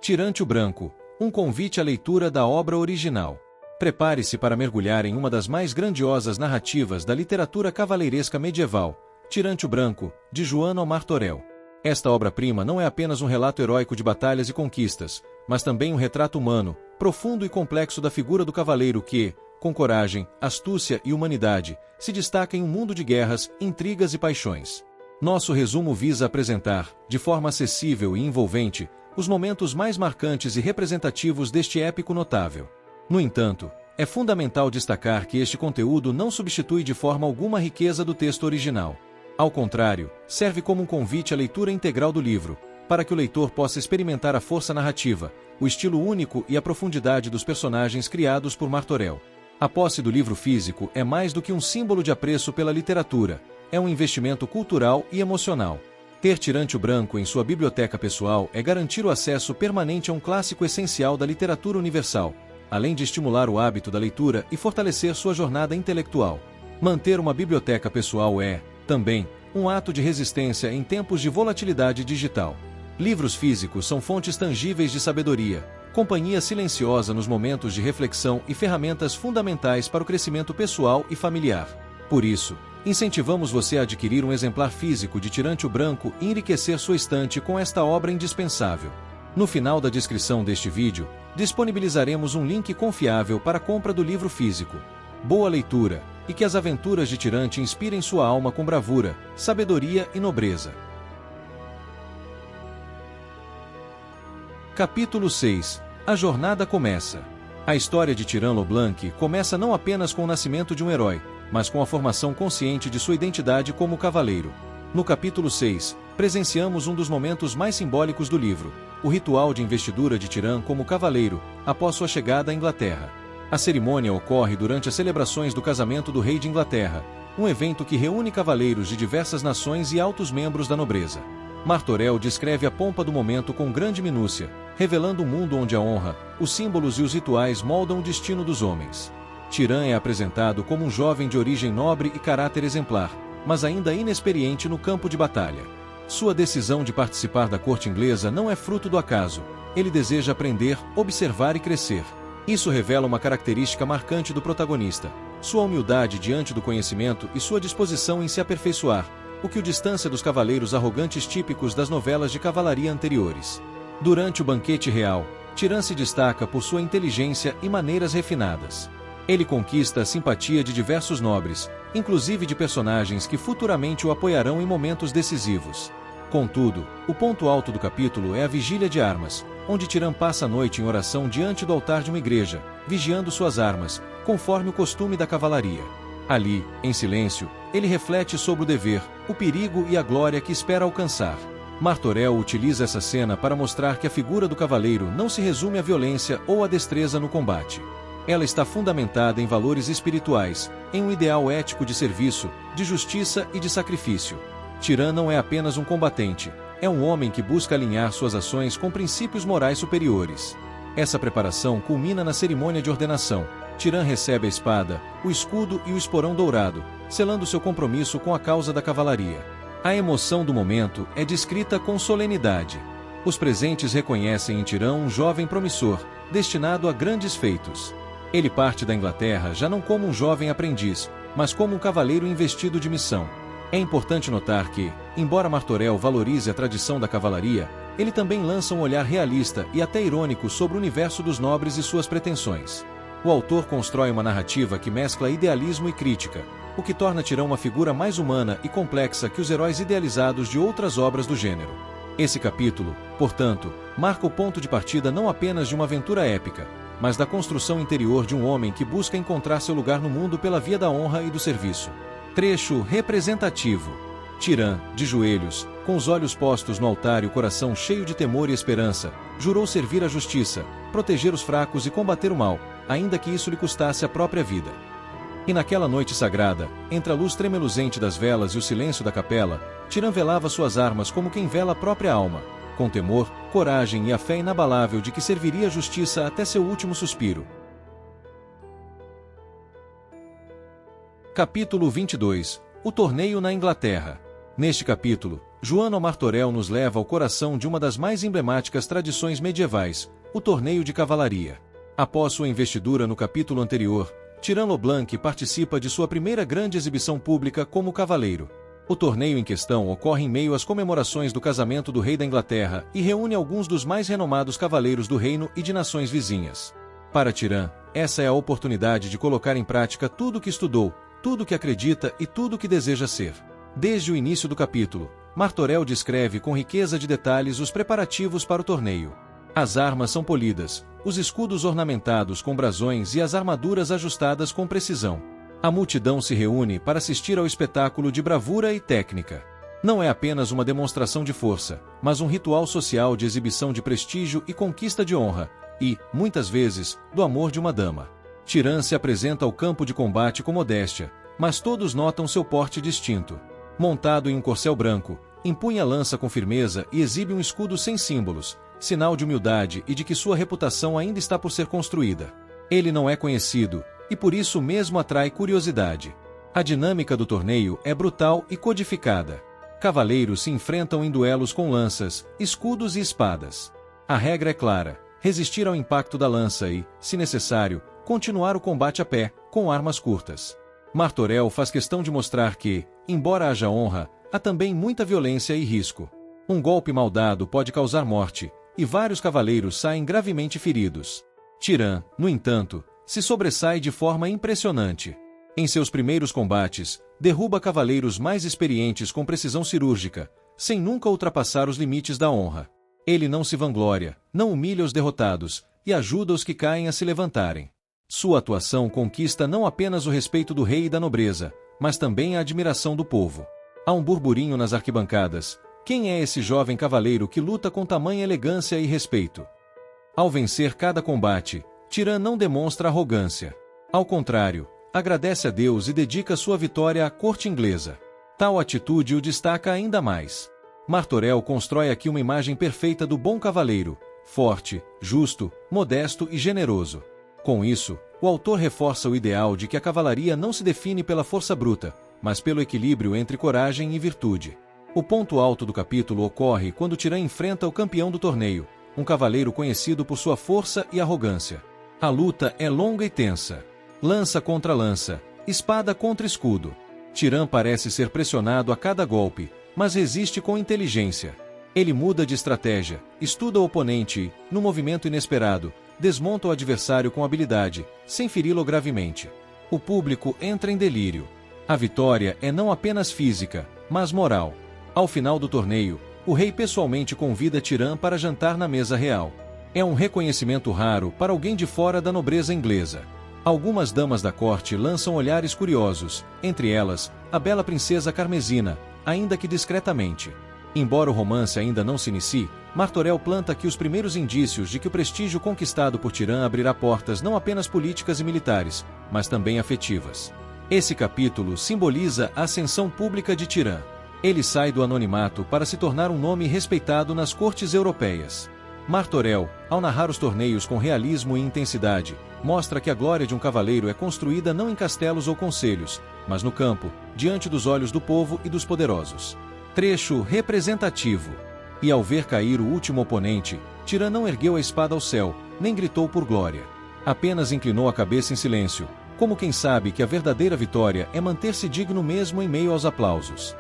Tirante o Branco, um convite à leitura da obra original. Prepare-se para mergulhar em uma das mais grandiosas narrativas da literatura cavaleiresca medieval, Tirante o Branco, de João Martorell. Esta obra-prima não é apenas um relato heróico de batalhas e conquistas, mas também um retrato humano, profundo e complexo da figura do cavaleiro que, com coragem, astúcia e humanidade, se destaca em um mundo de guerras, intrigas e paixões. Nosso resumo visa apresentar, de forma acessível e envolvente, os momentos mais marcantes e representativos deste épico notável. No entanto, é fundamental destacar que este conteúdo não substitui de forma alguma a riqueza do texto original. Ao contrário, serve como um convite à leitura integral do livro, para que o leitor possa experimentar a força narrativa, o estilo único e a profundidade dos personagens criados por Martorell. A posse do livro físico é mais do que um símbolo de apreço pela literatura, é um investimento cultural e emocional. Ter Tirante o Branco em sua biblioteca pessoal é garantir o acesso permanente a um clássico essencial da literatura universal, além de estimular o hábito da leitura e fortalecer sua jornada intelectual. Manter uma biblioteca pessoal é, também, um ato de resistência em tempos de volatilidade digital. Livros físicos são fontes tangíveis de sabedoria, companhia silenciosa nos momentos de reflexão e ferramentas fundamentais para o crescimento pessoal e familiar. Por isso, incentivamos você a adquirir um exemplar físico de Tirante o Branco e enriquecer sua estante com esta obra indispensável. No final da descrição deste vídeo, disponibilizaremos um link confiável para a compra do livro físico. Boa leitura, e que as aventuras de Tirante inspirem sua alma com bravura, sabedoria e nobreza. Capítulo 6. A jornada começa. A história de Tirant Leblanc começa não apenas com o nascimento de um herói, mas com a formação consciente de sua identidade como cavaleiro. No capítulo 6, presenciamos um dos momentos mais simbólicos do livro, o ritual de investidura de Tirant como cavaleiro, após sua chegada à Inglaterra. A cerimônia ocorre durante as celebrações do casamento do rei de Inglaterra, um evento que reúne cavaleiros de diversas nações e altos membros da nobreza. Martorell descreve a pompa do momento com grande minúcia, revelando um mundo onde a honra, os símbolos e os rituais moldam o destino dos homens. Tirant é apresentado como um jovem de origem nobre e caráter exemplar, mas ainda inexperiente no campo de batalha. Sua decisão de participar da corte inglesa não é fruto do acaso, ele deseja aprender, observar e crescer. Isso revela uma característica marcante do protagonista, sua humildade diante do conhecimento e sua disposição em se aperfeiçoar, o que o distancia dos cavaleiros arrogantes típicos das novelas de cavalaria anteriores. Durante o banquete real, Tirant se destaca por sua inteligência e maneiras refinadas. Ele conquista a simpatia de diversos nobres, inclusive de personagens que futuramente o apoiarão em momentos decisivos. Contudo, o ponto alto do capítulo é a Vigília de Armas, onde Tirant passa a noite em oração diante do altar de uma igreja, vigiando suas armas, conforme o costume da cavalaria. Ali, em silêncio, ele reflete sobre o dever, o perigo e a glória que espera alcançar. Martorell utiliza essa cena para mostrar que a figura do cavaleiro não se resume à violência ou à destreza no combate. Ela está fundamentada em valores espirituais, em um ideal ético de serviço, de justiça e de sacrifício. Tirant não é apenas um combatente, é um homem que busca alinhar suas ações com princípios morais superiores. Essa preparação culmina na cerimônia de ordenação. Tirant recebe a espada, o escudo e o esporão dourado, selando seu compromisso com a causa da cavalaria. A emoção do momento é descrita com solenidade. Os presentes reconhecem em Tirant um jovem promissor, destinado a grandes feitos. Ele parte da Inglaterra já não como um jovem aprendiz, mas como um cavaleiro investido de missão. É importante notar que, embora Martorell valorize a tradição da cavalaria, ele também lança um olhar realista e até irônico sobre o universo dos nobres e suas pretensões. O autor constrói uma narrativa que mescla idealismo e crítica, o que torna Tirant uma figura mais humana e complexa que os heróis idealizados de outras obras do gênero. Esse capítulo, portanto, marca o ponto de partida não apenas de uma aventura épica, mas da construção interior de um homem que busca encontrar seu lugar no mundo pela via da honra e do serviço. Trecho representativo. Tirant, de joelhos, com os olhos postos no altar e o coração cheio de temor e esperança, jurou servir a justiça, proteger os fracos e combater o mal, ainda que isso lhe custasse a própria vida. E naquela noite sagrada, entre a luz tremeluzente das velas e o silêncio da capela, Tirant velava suas armas como quem vela a própria alma, com temor, coragem e a fé inabalável de que serviria a justiça até seu último suspiro. Capítulo 22. O torneio na Inglaterra. Neste capítulo, Joana Martorell nos leva ao coração de uma das mais emblemáticas tradições medievais, o torneio de cavalaria. Após sua investidura no capítulo anterior, Tyrone Leblanc participa de sua primeira grande exibição pública como cavaleiro. O torneio em questão ocorre em meio às comemorações do casamento do rei da Inglaterra e reúne alguns dos mais renomados cavaleiros do reino e de nações vizinhas. Para Tyrone, essa é a oportunidade de colocar em prática tudo o que estudou, tudo o que acredita e tudo o que deseja ser. Desde o início do capítulo, Martorell descreve com riqueza de detalhes os preparativos para o torneio. As armas são polidas, os escudos ornamentados com brasões e as armaduras ajustadas com precisão. A multidão se reúne para assistir ao espetáculo de bravura e técnica. Não é apenas uma demonstração de força, mas um ritual social de exibição de prestígio e conquista de honra, e, muitas vezes, do amor de uma dama. Tyrone se apresenta ao campo de combate com modéstia, mas todos notam seu porte distinto. Montado em um corcel branco, empunha a lança com firmeza e exibe um escudo sem símbolos, sinal de humildade e de que sua reputação ainda está por ser construída. Ele não é conhecido, e por isso mesmo atrai curiosidade. A dinâmica do torneio é brutal e codificada. Cavaleiros se enfrentam em duelos com lanças, escudos e espadas. A regra é clara: resistir ao impacto da lança e, se necessário, continuar o combate a pé, com armas curtas. Martorell faz questão de mostrar que, embora haja honra, há também muita violência e risco. Um golpe mal dado pode causar morte, e vários cavaleiros saem gravemente feridos. Tyrone, no entanto, se sobressai de forma impressionante. Em seus primeiros combates, derruba cavaleiros mais experientes com precisão cirúrgica, sem nunca ultrapassar os limites da honra. Ele não se vangloria, não humilha os derrotados, e ajuda os que caem a se levantarem. Sua atuação conquista não apenas o respeito do rei e da nobreza, mas também a admiração do povo. Há um burburinho nas arquibancadas. Quem é esse jovem cavaleiro que luta com tamanha elegância e respeito? Ao vencer cada combate, Tyrone não demonstra arrogância. Ao contrário, agradece a Deus e dedica sua vitória à corte inglesa. Tal atitude o destaca ainda mais. Martorell constrói aqui uma imagem perfeita do bom cavaleiro, forte, justo, modesto e generoso. Com isso, o autor reforça o ideal de que a cavalaria não se define pela força bruta, mas pelo equilíbrio entre coragem e virtude. O ponto alto do capítulo ocorre quando Tyrone enfrenta o campeão do torneio, um cavaleiro conhecido por sua força e arrogância. A luta é longa e tensa. Lança contra lança, espada contra escudo. Tyrone parece ser pressionado a cada golpe, mas resiste com inteligência. Ele muda de estratégia, estuda o oponente e, no movimento inesperado, desmonta o adversário com habilidade, sem feri-lo gravemente. O público entra em delírio. A vitória é não apenas física, mas moral. Ao final do torneio, o rei pessoalmente convida Tyrone para jantar na mesa real. É um reconhecimento raro para alguém de fora da nobreza inglesa. Algumas damas da corte lançam olhares curiosos, entre elas, a bela princesa Carmesina, ainda que discretamente. Embora o romance ainda não se inicie, Martorell planta aqui os primeiros indícios de que o prestígio conquistado por Tyrone abrirá portas não apenas políticas e militares, mas também afetivas. Esse capítulo simboliza a ascensão pública de Tyrone. Ele sai do anonimato para se tornar um nome respeitado nas cortes europeias. Martorell, ao narrar os torneios com realismo e intensidade, mostra que a glória de um cavaleiro é construída não em castelos ou conselhos, mas no campo, diante dos olhos do povo e dos poderosos. Trecho representativo. E ao ver cair o último oponente, Tyrone não ergueu a espada ao céu, nem gritou por glória. Apenas inclinou a cabeça em silêncio, como quem sabe que a verdadeira vitória é manter-se digno mesmo em meio aos aplausos.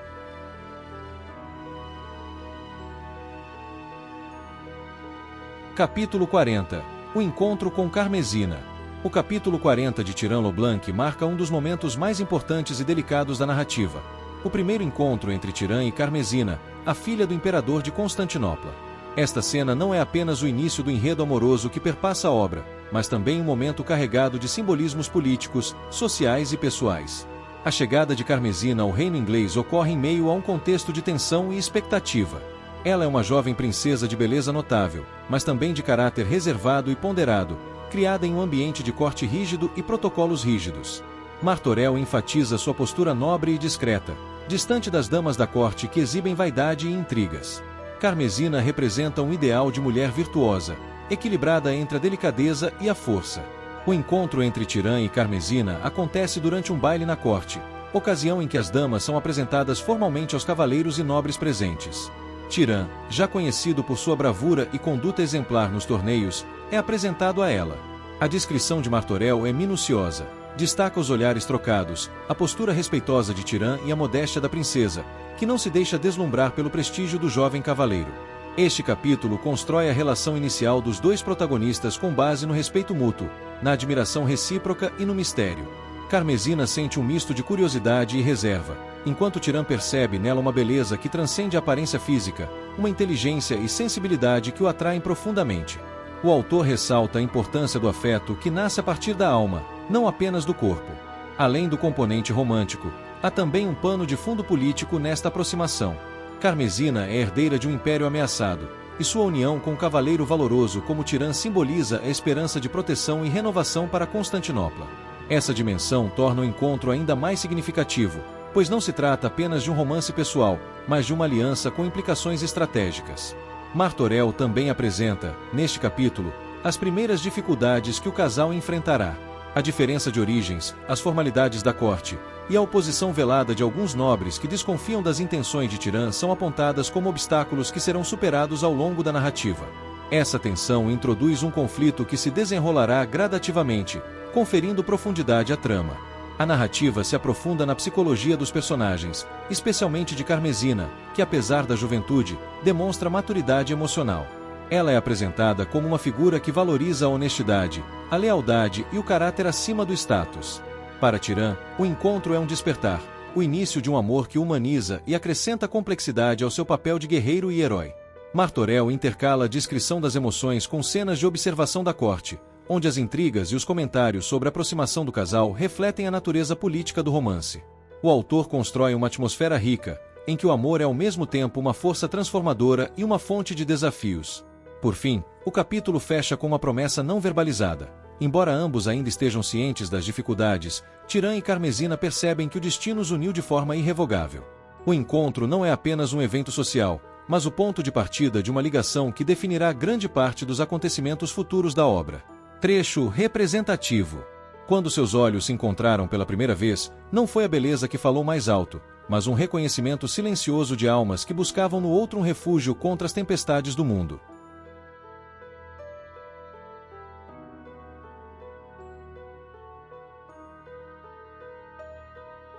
Capítulo 40. O encontro com Carmesina. O capítulo 40 de Tyrone Leblanc marca um dos momentos mais importantes e delicados da narrativa. O primeiro encontro entre Tyrone e Carmesina, a filha do imperador de Constantinopla. Esta cena não é apenas o início do enredo amoroso que perpassa a obra, mas também um momento carregado de simbolismos políticos, sociais e pessoais. A chegada de Carmesina ao reino inglês ocorre em meio a um contexto de tensão e expectativa. Ela é uma jovem princesa de beleza notável, mas também de caráter reservado e ponderado, criada em um ambiente de corte rígido e protocolos rígidos. Martorell enfatiza sua postura nobre e discreta, distante das damas da corte que exibem vaidade e intrigas. Carmesina representa um ideal de mulher virtuosa, equilibrada entre a delicadeza e a força. O encontro entre Tyrone e Carmesina acontece durante um baile na corte, ocasião em que as damas são apresentadas formalmente aos cavaleiros e nobres presentes. Tirã, já conhecido por sua bravura e conduta exemplar nos torneios, é apresentado a ela. A descrição de Martorell é minuciosa. Destaca os olhares trocados, a postura respeitosa de Tirã e a modéstia da princesa, que não se deixa deslumbrar pelo prestígio do jovem cavaleiro. Este capítulo constrói a relação inicial dos dois protagonistas com base no respeito mútuo, na admiração recíproca e no mistério. Carmesina sente um misto de curiosidade e reserva, enquanto Tirã percebe nela uma beleza que transcende a aparência física, uma inteligência e sensibilidade que o atraem profundamente. O autor ressalta a importância do afeto que nasce a partir da alma, não apenas do corpo. Além do componente romântico, há também um pano de fundo político nesta aproximação. Carmesina é herdeira de um império ameaçado, e sua união com um cavaleiro valoroso como Tirã simboliza a esperança de proteção e renovação para Constantinopla. Essa dimensão torna o encontro ainda mais significativo, pois não se trata apenas de um romance pessoal, mas de uma aliança com implicações estratégicas. Martorell também apresenta, neste capítulo, as primeiras dificuldades que o casal enfrentará. A diferença de origens, as formalidades da corte e a oposição velada de alguns nobres que desconfiam das intenções de Tirã são apontadas como obstáculos que serão superados ao longo da narrativa. Essa tensão introduz um conflito que se desenrolará gradativamente, conferindo profundidade à trama. A narrativa se aprofunda na psicologia dos personagens, especialmente de Carmesina, que apesar da juventude, demonstra maturidade emocional. Ela é apresentada como uma figura que valoriza a honestidade, a lealdade e o caráter acima do status. Para Tirã, o encontro é um despertar, o início de um amor que humaniza e acrescenta complexidade ao seu papel de guerreiro e herói. Martorell intercala a descrição das emoções com cenas de observação da corte, onde as intrigas e os comentários sobre a aproximação do casal refletem a natureza política do romance. O autor constrói uma atmosfera rica, em que o amor é ao mesmo tempo uma força transformadora e uma fonte de desafios. Por fim, o capítulo fecha com uma promessa não verbalizada. Embora ambos ainda estejam cientes das dificuldades, Tirã e Carmesina percebem que o destino os uniu de forma irrevogável. O encontro não é apenas um evento social, mas o ponto de partida de uma ligação que definirá grande parte dos acontecimentos futuros da obra. Trecho representativo. Quando seus olhos se encontraram pela primeira vez, não foi a beleza que falou mais alto, mas um reconhecimento silencioso de almas que buscavam no outro um refúgio contra as tempestades do mundo.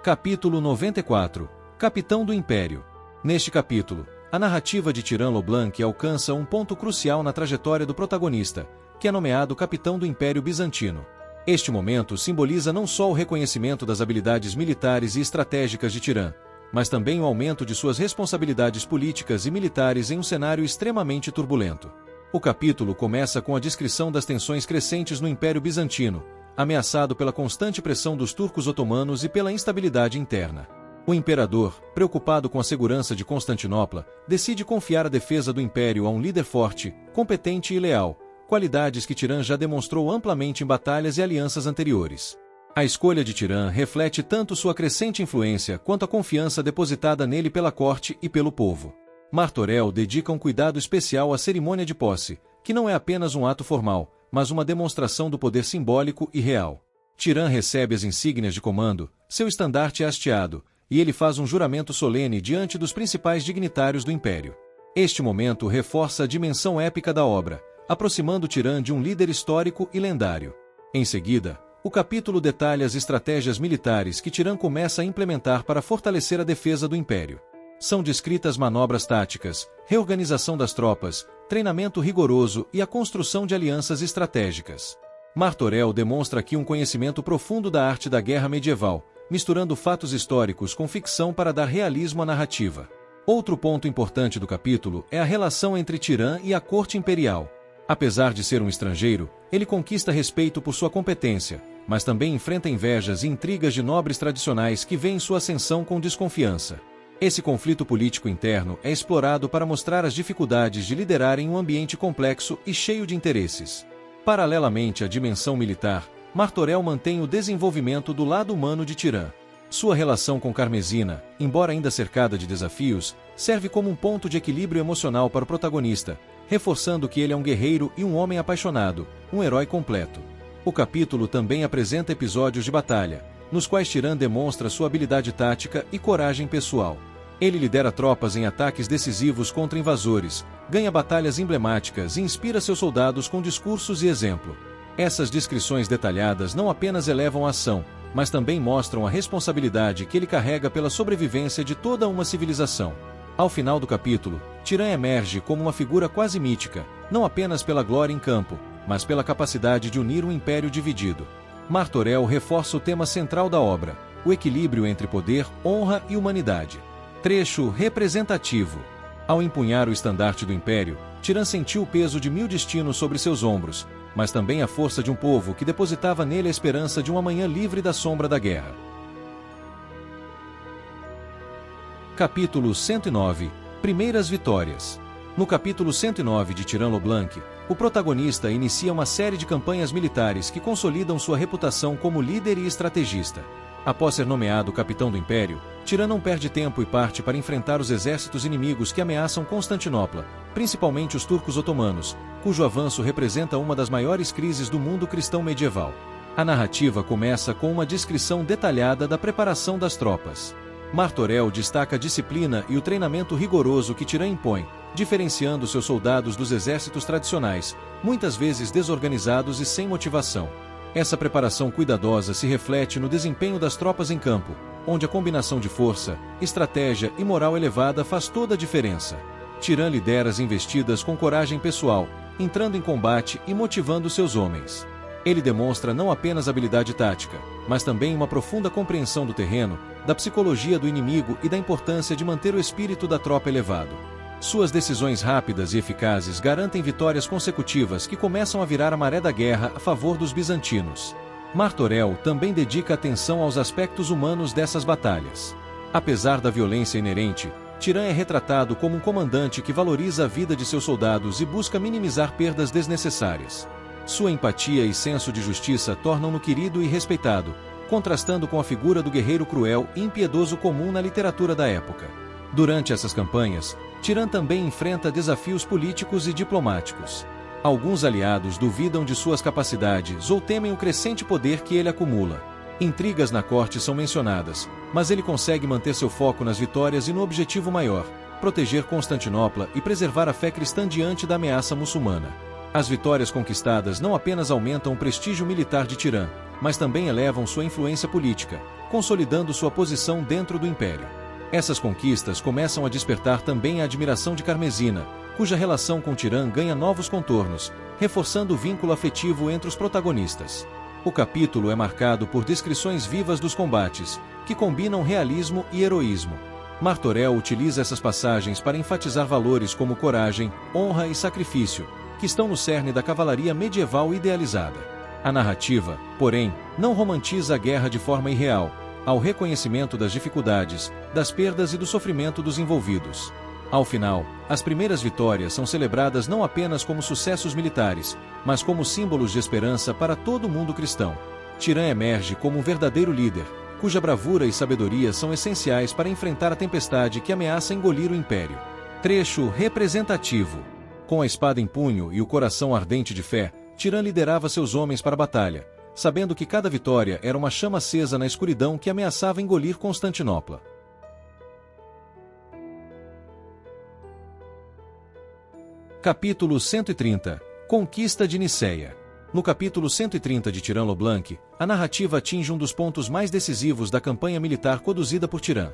Capítulo 94. Capitão do Império. Neste capítulo, a narrativa de Tirã Leblanc alcança um ponto crucial na trajetória do protagonista, que é nomeado Capitão do Império Bizantino. Este momento simboliza não só o reconhecimento das habilidades militares e estratégicas de Tirã, mas também o aumento de suas responsabilidades políticas e militares em um cenário extremamente turbulento. O capítulo começa com a descrição das tensões crescentes no Império Bizantino, ameaçado pela constante pressão dos turcos otomanos e pela instabilidade interna. O imperador, preocupado com a segurança de Constantinopla, decide confiar a defesa do império a um líder forte, competente e leal, qualidades que Tirã já demonstrou amplamente em batalhas e alianças anteriores. A escolha de Tirã reflete tanto sua crescente influência quanto a confiança depositada nele pela corte e pelo povo. Martorell dedica um cuidado especial à cerimônia de posse, que não é apenas um ato formal, mas uma demonstração do poder simbólico e real. Tirã recebe as insígnias de comando, seu estandarte é hasteado, e ele faz um juramento solene diante dos principais dignitários do império. Este momento reforça a dimensão épica da obra, aproximando Tirã de um líder histórico e lendário. Em seguida, o capítulo detalha as estratégias militares que Tirã começa a implementar para fortalecer a defesa do império. São descritas manobras táticas, reorganização das tropas, treinamento rigoroso e a construção de alianças estratégicas. Martorell demonstra aqui um conhecimento profundo da arte da guerra medieval, misturando fatos históricos com ficção para dar realismo à narrativa. Outro ponto importante do capítulo é a relação entre Tirã e a corte imperial. Apesar de ser um estrangeiro, ele conquista respeito por sua competência, mas também enfrenta invejas e intrigas de nobres tradicionais que veem sua ascensão com desconfiança. Esse conflito político interno é explorado para mostrar as dificuldades de liderar em um ambiente complexo e cheio de interesses. Paralelamente à dimensão militar, Martorell mantém o desenvolvimento do lado humano de Tirã. Sua relação com Carmesina, embora ainda cercada de desafios, serve como um ponto de equilíbrio emocional para o protagonista, reforçando que ele é um guerreiro e um homem apaixonado, um herói completo. O capítulo também apresenta episódios de batalha, nos quais Tirã demonstra sua habilidade tática e coragem pessoal. Ele lidera tropas em ataques decisivos contra invasores, ganha batalhas emblemáticas e inspira seus soldados com discursos e exemplo. Essas descrições detalhadas não apenas elevam a ação, mas também mostram a responsabilidade que ele carrega pela sobrevivência de toda uma civilização. Ao final do capítulo, Tirã emerge como uma figura quase mítica, não apenas pela glória em campo, mas pela capacidade de unir um império dividido. Martorell reforça o tema central da obra, o equilíbrio entre poder, honra e humanidade. Trecho representativo. Ao empunhar o estandarte do império, Tirã sentiu o peso de 1000 destinos sobre seus ombros, mas também a força de um povo que depositava nele a esperança de um amanhã livre da sombra da guerra. Capítulo 109. Primeiras vitórias. No capítulo 109 de Tirã Leblanc, o protagonista inicia uma série de campanhas militares que consolidam sua reputação como líder e estrategista. Após ser nomeado capitão do Império, Tirã não perde tempo e parte para enfrentar os exércitos inimigos que ameaçam Constantinopla, principalmente os turcos otomanos, cujo avanço representa uma das maiores crises do mundo cristão medieval. A narrativa começa com uma descrição detalhada da preparação das tropas. Martorell destaca a disciplina e o treinamento rigoroso que Tirã impõe, diferenciando seus soldados dos exércitos tradicionais, muitas vezes desorganizados e sem motivação. Essa preparação cuidadosa se reflete no desempenho das tropas em campo, onde a combinação de força, estratégia e moral elevada faz toda a diferença. Tirã lidera as investidas com coragem pessoal, entrando em combate e motivando seus homens. Ele demonstra não apenas habilidade tática, mas também uma profunda compreensão do terreno, da psicologia do inimigo e da importância de manter o espírito da tropa elevado. Suas decisões rápidas e eficazes garantem vitórias consecutivas que começam a virar a maré da guerra a favor dos bizantinos. Martorell também dedica atenção aos aspectos humanos dessas batalhas. Apesar da violência inerente, Tirã é retratado como um comandante que valoriza a vida de seus soldados e busca minimizar perdas desnecessárias. Sua empatia e senso de justiça tornam-no querido e respeitado, contrastando com a figura do guerreiro cruel e impiedoso comum na literatura da época. Durante essas campanhas, Tirã também enfrenta desafios políticos e diplomáticos. Alguns aliados duvidam de suas capacidades ou temem o crescente poder que ele acumula. Intrigas na corte são mencionadas, mas ele consegue manter seu foco nas vitórias e no objetivo maior, proteger Constantinopla e preservar a fé cristã diante da ameaça muçulmana. As vitórias conquistadas não apenas aumentam o prestígio militar de Tirã, mas também elevam sua influência política, consolidando sua posição dentro do império. Essas conquistas começam a despertar também a admiração de Carmesina, cuja relação com Tirã ganha novos contornos, reforçando o vínculo afetivo entre os protagonistas. O capítulo é marcado por descrições vivas dos combates, que combinam realismo e heroísmo. Martorell utiliza essas passagens para enfatizar valores como coragem, honra e sacrifício, que estão no cerne da cavalaria medieval idealizada. A narrativa, porém, não romantiza a guerra de forma irreal, ao reconhecimento das dificuldades, das perdas e do sofrimento dos envolvidos. Ao final, as primeiras vitórias são celebradas não apenas como sucessos militares, mas como símbolos de esperança para todo o mundo cristão. Tirã emerge como um verdadeiro líder, cuja bravura e sabedoria são essenciais para enfrentar a tempestade que ameaça engolir o império. Trecho representativo. Com a espada em punho e o coração ardente de fé, Tirã liderava seus homens para a batalha, sabendo que cada vitória era uma chama acesa na escuridão que ameaçava engolir Constantinopla. Capítulo 130. Conquista de Nicéia. No capítulo 130 de Tirã Leblanc, a narrativa atinge um dos pontos mais decisivos da campanha militar conduzida por Tirã.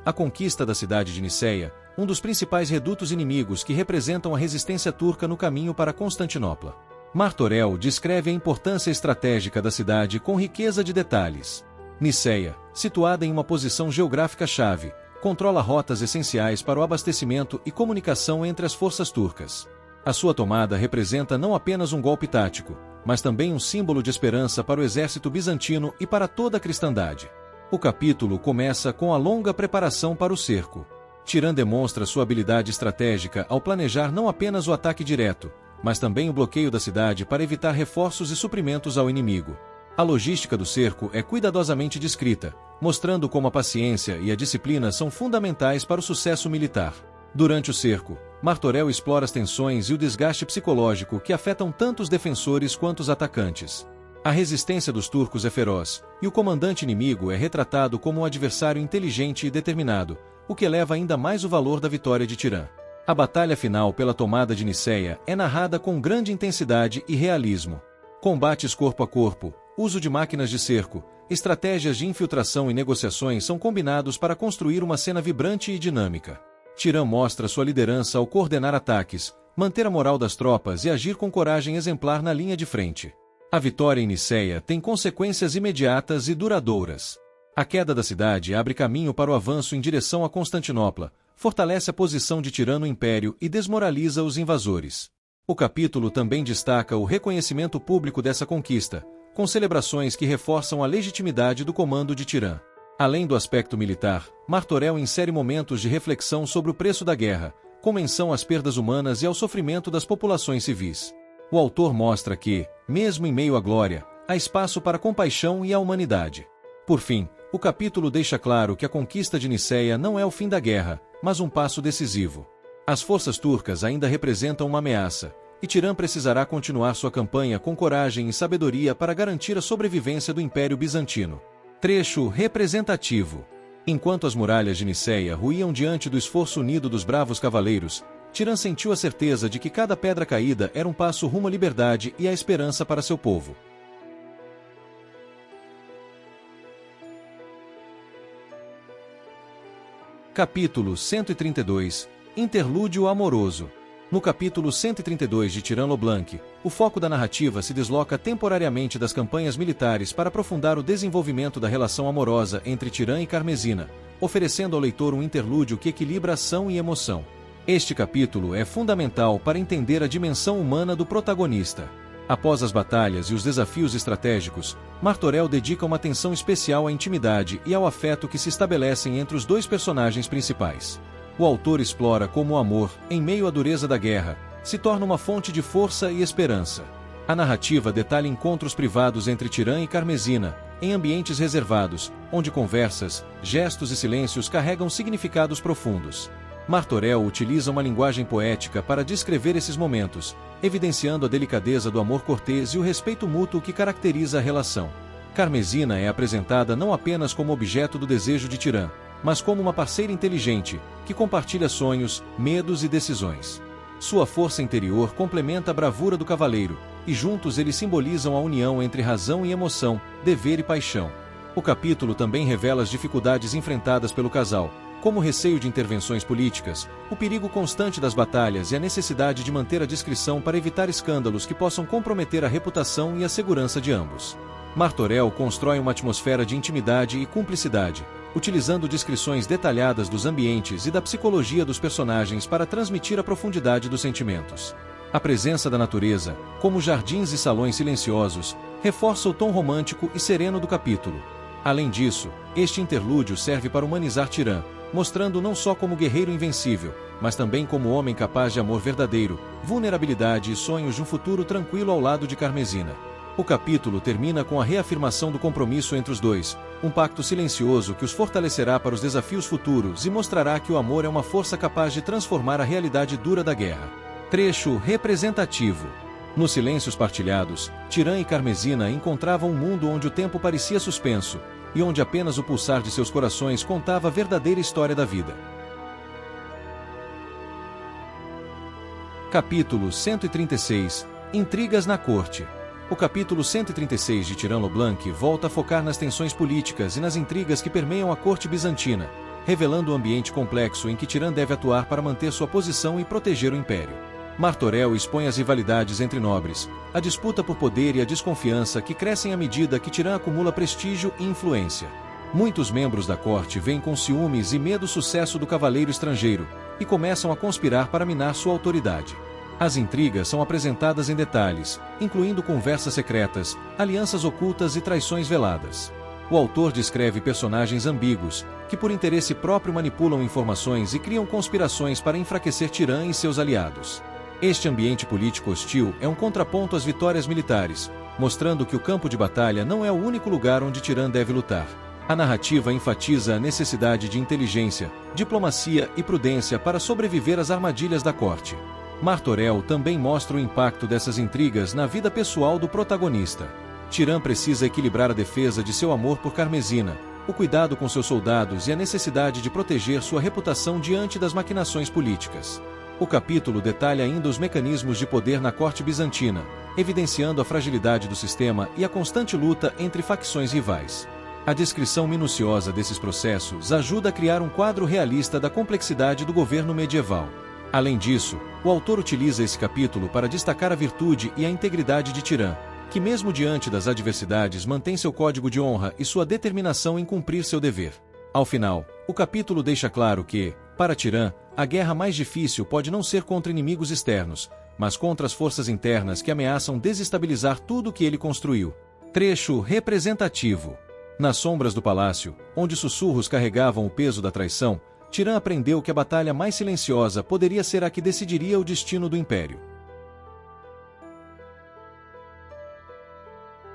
A conquista da cidade de Nicéia, um dos principais redutos inimigos que representam a resistência turca no caminho para Constantinopla. Martorell descreve a importância estratégica da cidade com riqueza de detalhes. Nicéia, situada em uma posição geográfica-chave, controla rotas essenciais para o abastecimento e comunicação entre as forças turcas. A sua tomada representa não apenas um golpe tático, mas também um símbolo de esperança para o exército bizantino e para toda a cristandade. O capítulo começa com a longa preparação para o cerco. Tirã demonstra sua habilidade estratégica ao planejar não apenas o ataque direto, mas também o bloqueio da cidade para evitar reforços e suprimentos ao inimigo. A logística do cerco é cuidadosamente descrita, mostrando como a paciência e a disciplina são fundamentais para o sucesso militar. Durante o cerco, Martorell explora as tensões e o desgaste psicológico que afetam tanto os defensores quanto os atacantes. A resistência dos turcos é feroz, e o comandante inimigo é retratado como um adversário inteligente e determinado, o que eleva ainda mais o valor da vitória de Tirã. A batalha final pela tomada de Niceia é narrada com grande intensidade e realismo. Combates corpo a corpo, uso de máquinas de cerco, estratégias de infiltração e negociações são combinados para construir uma cena vibrante e dinâmica. Tirã mostra sua liderança ao coordenar ataques, manter a moral das tropas e agir com coragem exemplar na linha de frente. A vitória em Niceia tem consequências imediatas e duradouras. A queda da cidade abre caminho para o avanço em direção a Constantinopla, fortalece a posição de Tirã no império e desmoraliza os invasores. O capítulo também destaca o reconhecimento público dessa conquista, com celebrações que reforçam a legitimidade do comando de Tirã. Além do aspecto militar, Martorell insere momentos de reflexão sobre o preço da guerra, com menção às perdas humanas e ao sofrimento das populações civis. O autor mostra que, mesmo em meio à glória, há espaço para a compaixão e a humanidade. Por fim, o capítulo deixa claro que a conquista de Niceia não é o fim da guerra, mas um passo decisivo. As forças turcas ainda representam uma ameaça, e Tirã precisará continuar sua campanha com coragem e sabedoria para garantir a sobrevivência do Império Bizantino. Trecho representativo. Enquanto as muralhas de Niceia ruíam diante do esforço unido dos bravos cavaleiros, Tirã sentiu a certeza de que cada pedra caída era um passo rumo à liberdade e à esperança para seu povo. Capítulo 132 – Interlúdio amoroso. No capítulo 132 de Tirã Leblanc, o foco da narrativa se desloca temporariamente das campanhas militares para aprofundar o desenvolvimento da relação amorosa entre Tirã e Carmesina, oferecendo ao leitor um interlúdio que equilibra ação e emoção. Este capítulo é fundamental para entender a dimensão humana do protagonista. Após as batalhas e os desafios estratégicos, Martorell dedica uma atenção especial à intimidade e ao afeto que se estabelecem entre os dois personagens principais. O autor explora como o amor, em meio à dureza da guerra, se torna uma fonte de força e esperança. A narrativa detalha encontros privados entre Tirã e Carmesina, em ambientes reservados, onde conversas, gestos e silêncios carregam significados profundos. Martorell utiliza uma linguagem poética para descrever esses momentos, evidenciando a delicadeza do amor cortês e o respeito mútuo que caracteriza a relação. Carmesina é apresentada não apenas como objeto do desejo de Tirã, mas como uma parceira inteligente, que compartilha sonhos, medos e decisões. Sua força interior complementa a bravura do cavaleiro, e juntos eles simbolizam a união entre razão e emoção, dever e paixão. O capítulo também revela as dificuldades enfrentadas pelo casal, como o receio de intervenções políticas, o perigo constante das batalhas e a necessidade de manter a discrição para evitar escândalos que possam comprometer a reputação e a segurança de ambos. Martorell constrói uma atmosfera de intimidade e cumplicidade, utilizando descrições detalhadas dos ambientes e da psicologia dos personagens para transmitir a profundidade dos sentimentos. A presença da natureza, como jardins e salões silenciosos, reforça o tom romântico e sereno do capítulo. Além disso, este interlúdio serve para humanizar Tirã, mostrando não só como guerreiro invencível, mas também como homem capaz de amor verdadeiro, vulnerabilidade e sonhos de um futuro tranquilo ao lado de Carmesina. O capítulo termina com a reafirmação do compromisso entre os dois, um pacto silencioso que os fortalecerá para os desafios futuros e mostrará que o amor é uma força capaz de transformar a realidade dura da guerra. Trecho representativo. Nos silêncios partilhados, Tirã e Carmesina encontravam um mundo onde o tempo parecia suspenso, e onde apenas o pulsar de seus corações contava a verdadeira história da vida. Capítulo 136 – Intrigas na corte. O capítulo 136 de Tirã Leblanc volta a focar nas tensões políticas e nas intrigas que permeiam a corte bizantina, revelando o ambiente complexo em que Tirã deve atuar para manter sua posição e proteger o império. Martorell expõe as rivalidades entre nobres, a disputa por poder e a desconfiança que crescem à medida que Tirã acumula prestígio e influência. Muitos membros da corte veem com ciúmes e medo o sucesso do cavaleiro estrangeiro, e começam a conspirar para minar sua autoridade. As intrigas são apresentadas em detalhes, incluindo conversas secretas, alianças ocultas e traições veladas. O autor descreve personagens ambíguos, que por interesse próprio manipulam informações e criam conspirações para enfraquecer Tirã e seus aliados. Este ambiente político hostil é um contraponto às vitórias militares, mostrando que o campo de batalha não é o único lugar onde Tirã deve lutar. A narrativa enfatiza a necessidade de inteligência, diplomacia e prudência para sobreviver às armadilhas da corte. Martorell também mostra o impacto dessas intrigas na vida pessoal do protagonista. Tirã precisa equilibrar a defesa de seu amor por Carmesina, o cuidado com seus soldados e a necessidade de proteger sua reputação diante das maquinações políticas. O capítulo detalha ainda os mecanismos de poder na corte bizantina, evidenciando a fragilidade do sistema e a constante luta entre facções rivais. A descrição minuciosa desses processos ajuda a criar um quadro realista da complexidade do governo medieval. Além disso, o autor utiliza esse capítulo para destacar a virtude e a integridade de Tirã, que mesmo diante das adversidades mantém seu código de honra e sua determinação em cumprir seu dever. Ao final, o capítulo deixa claro que, para Tirã, a guerra mais difícil pode não ser contra inimigos externos, mas contra as forças internas que ameaçam desestabilizar tudo o que ele construiu. Trecho representativo. Nas sombras do palácio, onde sussurros carregavam o peso da traição, Tirã aprendeu que a batalha mais silenciosa poderia ser a que decidiria o destino do império.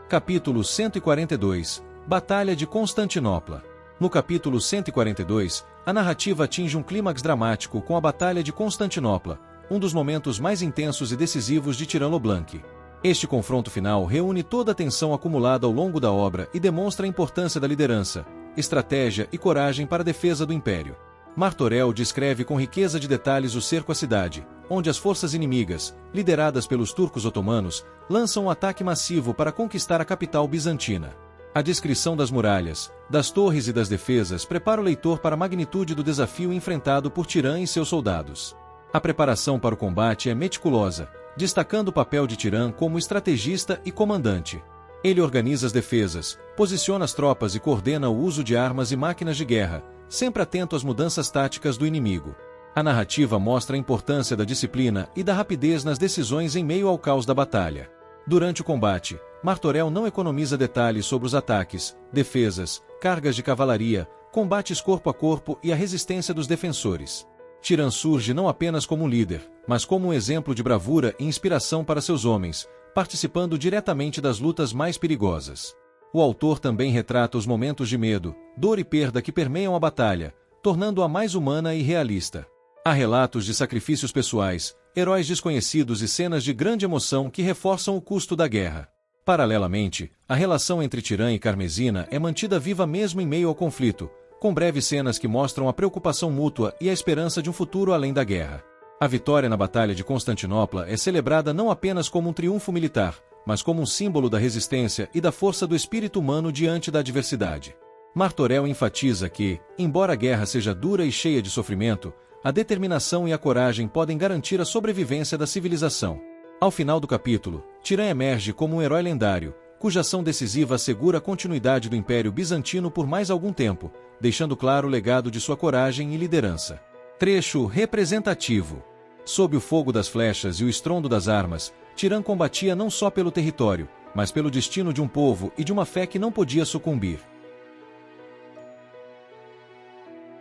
Capítulo 142 – Batalha de Constantinopla. No capítulo 142, a narrativa atinge um clímax dramático com a Batalha de Constantinopla, um dos momentos mais intensos e decisivos de Tirã Leblanc. Este confronto final reúne toda a tensão acumulada ao longo da obra e demonstra a importância da liderança, estratégia e coragem para a defesa do império. Martorell descreve com riqueza de detalhes o cerco à cidade, onde as forças inimigas, lideradas pelos turcos otomanos, lançam um ataque massivo para conquistar a capital bizantina. A descrição das muralhas, das torres e das defesas prepara o leitor para a magnitude do desafio enfrentado por Tirã e seus soldados. A preparação para o combate é meticulosa, destacando o papel de Tirã como estrategista e comandante. Ele organiza as defesas, posiciona as tropas e coordena o uso de armas e máquinas de guerra, sempre atento às mudanças táticas do inimigo. A narrativa mostra a importância da disciplina e da rapidez nas decisões em meio ao caos da batalha. Durante o combate, Martorell não economiza detalhes sobre os ataques, defesas, cargas de cavalaria, combates corpo a corpo e a resistência dos defensores. Tirã surge não apenas como um líder, mas como um exemplo de bravura e inspiração para seus homens, participando diretamente das lutas mais perigosas. O autor também retrata os momentos de medo, dor e perda que permeiam a batalha, tornando-a mais humana e realista. Há relatos de sacrifícios pessoais, heróis desconhecidos e cenas de grande emoção que reforçam o custo da guerra. Paralelamente, a relação entre Tirã e Carmesina é mantida viva mesmo em meio ao conflito, com breves cenas que mostram a preocupação mútua e a esperança de um futuro além da guerra. A vitória na Batalha de Constantinopla é celebrada não apenas como um triunfo militar, mas como um símbolo da resistência e da força do espírito humano diante da adversidade. Martorell enfatiza que, embora a guerra seja dura e cheia de sofrimento, a determinação e a coragem podem garantir a sobrevivência da civilização. Ao final do capítulo, Tirã emerge como um herói lendário, cuja ação decisiva assegura a continuidade do Império Bizantino por mais algum tempo, deixando claro o legado de sua coragem e liderança. Trecho representativo. Sob o fogo das flechas e o estrondo das armas, Tirã combatia não só pelo território, mas pelo destino de um povo e de uma fé que não podia sucumbir.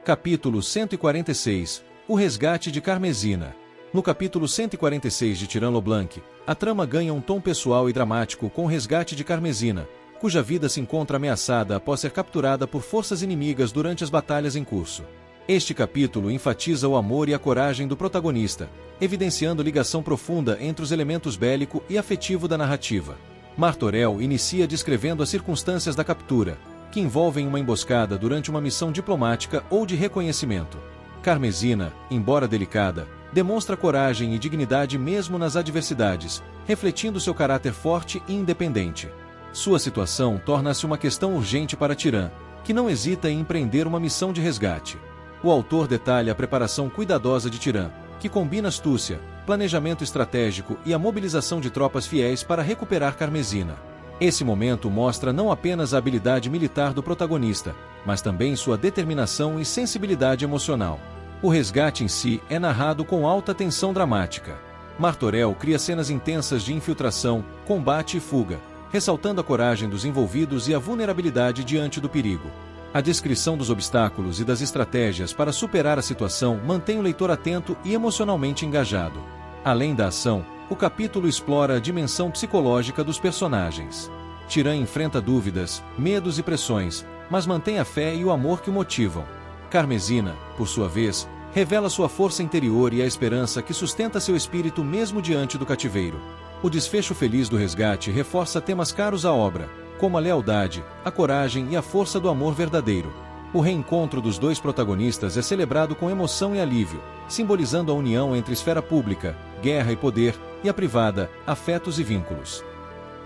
Capítulo 146 – O resgate de Carmesina. No capítulo 146 de Tirã Leblanc, a trama ganha um tom pessoal e dramático com o resgate de Carmesina, cuja vida se encontra ameaçada após ser capturada por forças inimigas durante as batalhas em curso. Este capítulo enfatiza o amor e a coragem do protagonista, evidenciando ligação profunda entre os elementos bélico e afetivo da narrativa. Martorell inicia descrevendo as circunstâncias da captura, que envolvem uma emboscada durante uma missão diplomática ou de reconhecimento. Carmesina, embora delicada, demonstra coragem e dignidade mesmo nas adversidades, refletindo seu caráter forte e independente. Sua situação torna-se uma questão urgente para Tirã, que não hesita em empreender uma missão de resgate. O autor detalha a preparação cuidadosa de Tirã, que combina astúcia, planejamento estratégico e a mobilização de tropas fiéis para recuperar Carmesina. Esse momento mostra não apenas a habilidade militar do protagonista, mas também sua determinação e sensibilidade emocional. O resgate em si é narrado com alta tensão dramática. Martorell cria cenas intensas de infiltração, combate e fuga, ressaltando a coragem dos envolvidos e a vulnerabilidade diante do perigo. A descrição dos obstáculos e das estratégias para superar a situação mantém o leitor atento e emocionalmente engajado. Além da ação, o capítulo explora a dimensão psicológica dos personagens. Tirã enfrenta dúvidas, medos e pressões, mas mantém a fé e o amor que o motivam. Carmesina, por sua vez, revela sua força interior e a esperança que sustenta seu espírito mesmo diante do cativeiro. O desfecho feliz do resgate reforça temas caros à obra, como a lealdade, a coragem e a força do amor verdadeiro. O reencontro dos dois protagonistas é celebrado com emoção e alívio, simbolizando a união entre esfera pública, guerra e poder, e a privada, afetos e vínculos.